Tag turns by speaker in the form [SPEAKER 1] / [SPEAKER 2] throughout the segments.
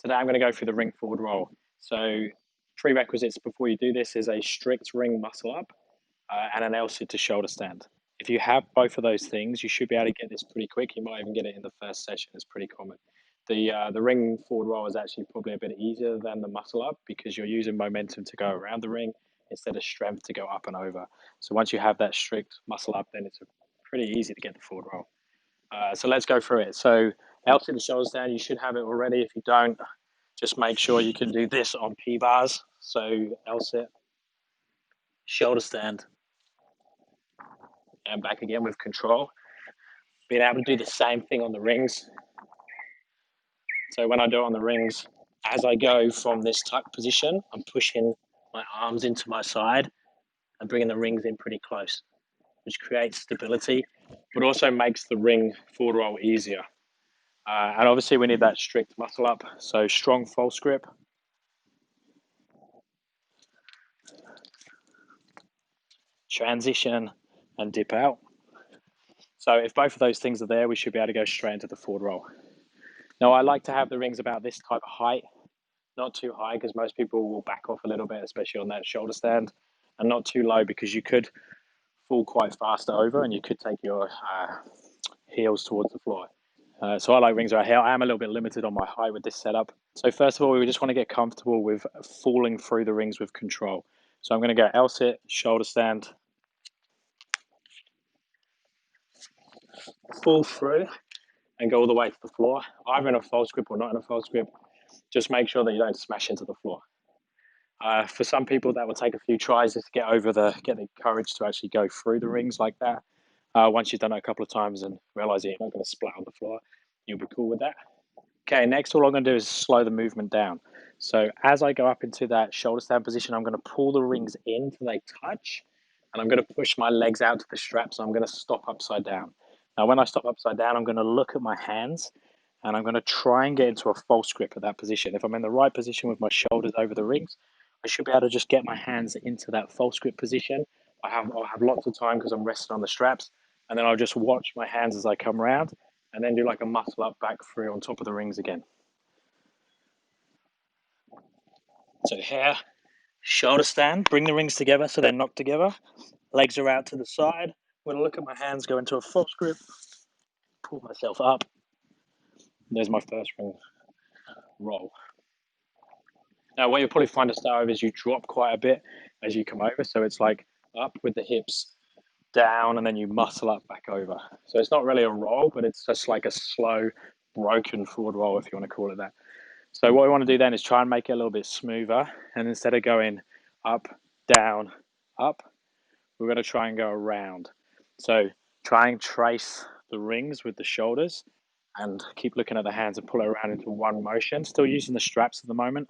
[SPEAKER 1] Today I'm going to go through the ring forward roll. So prerequisites before you do this is a strict ring muscle up and an L-sit to shoulder stand. If you have both of those things, you should be able to get this pretty quick. You might even get it in the first session. It's pretty common. The ring forward roll is actually probably a bit easier than the muscle up because you're using momentum to go around the ring instead of strength to go up and over. So once you have that strict muscle up, then it's pretty easy to get the forward roll. So let's go through it. So L-sit to shoulder stand, you should have it already. If you don't, just make sure you can do this on P-bars. So L-sit, shoulder stand, and back again with control. Being able to do the same thing on the rings. So when I do it on the rings, as I go from this tuck position, I'm pushing my arms into my side and bringing the rings in pretty close, which creates stability, but also makes the ring forward roll easier. And obviously we need that strict muscle up. So strong false grip. Transition and dip out. So if both of those things are there, we should be able to go straight into the forward roll. Now I like to have the rings about this type of height, not too high because most people will back off a little bit, especially on that shoulder stand, and not too low because you could fall quite fast over and you could take your heels towards the floor. So I like rings right here. I am a little bit limited on my height with this setup. So first of all, we just want to get comfortable with falling through the rings with control. So I'm going to go L-sit, shoulder stand, fall through, and go all the way to the floor, either in a false grip or not in a false grip. Just make sure that you don't smash into the floor. For some people, that will take a few tries just to get the courage to actually go through the rings like that. Once you've done it a couple of times and realize that you're not going to splat on the floor, you'll be cool with that. Okay, next, all I'm going to do is slow the movement down. So as I go up into that shoulder stand position, I'm going to pull the rings in till they touch, and I'm going to push my legs out to the straps. So I'm going to stop upside down. Now, when I stop upside down, I'm going to look at my hands, and I'm going to try and get into a false grip at that position. If I'm in the right position with my shoulders over the rings, I should be able to just get my hands into that false grip position. I'll have lots of time because I'm resting on the straps, and then I'll just watch my hands as I come around, and then do like a muscle up back through on top of the rings again. So here, shoulder stand, bring the rings together so they're knocked together. Legs are out to the side. I'm going to look at my hands, go into a false grip, pull myself up. There's my first ring roll. Now, what you'll probably find to start with is you drop quite a bit as you come over. So it's like up with the hips, down, and then you muscle up back over. So it's not really a roll, but it's just like a slow, broken forward roll, if you want to call it that. So what we want to do then is try and make it a little bit smoother. And instead of going up, down, up, we're going to try and go around. So try and trace the rings with the shoulders and keep looking at the hands and pull it around into one motion. Still using the straps at the moment.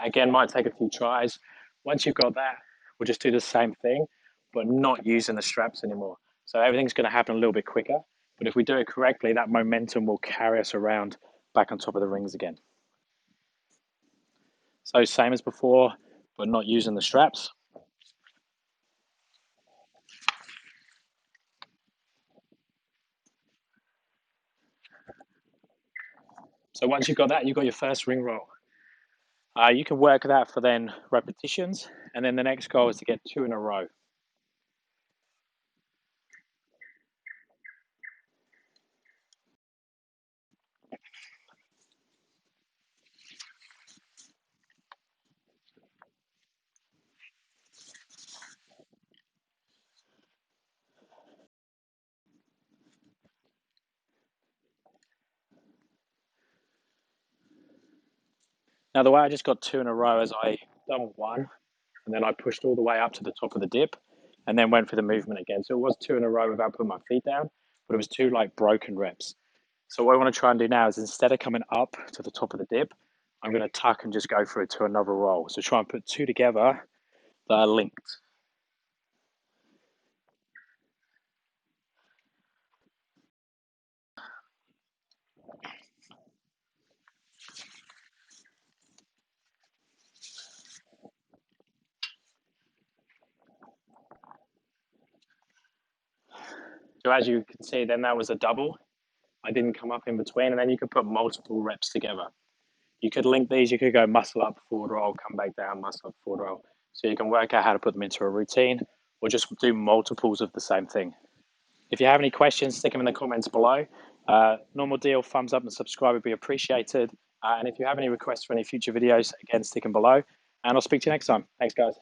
[SPEAKER 1] Again, might take a few tries. Once you've got that, we'll just do the same thing, but not using the straps anymore. So everything's going to happen a little bit quicker. But if we do it correctly, that momentum will carry us around back on top of the rings again. So same as before, but not using the straps. So once you've got that, you've got your first ring roll. You can work that for then repetitions, and then the next goal is to get 2 in a row. Now, the way I just got 2 in a row is I done one, and then I pushed all the way up to the top of the dip, and then went for the movement again. So it was 2 in a row without putting my feet down, but it was 2 like broken reps. So what I want to try and do now is instead of coming up to the top of the dip, I'm going to tuck and just go through to another roll. So try and put 2 together that are linked. So as you can see, then that was a double. I didn't come up in between, and then you could put multiple reps together. You could link these, you could go muscle up, forward roll, come back down, muscle up, forward roll. So you can work out how to put them into a routine or just do multiples of the same thing. If you have any questions, stick them in the comments below. Normal deal, thumbs up and subscribe would be appreciated. And if you have any requests for any future videos, again, stick them below. And I'll speak to you next time. Thanks, guys.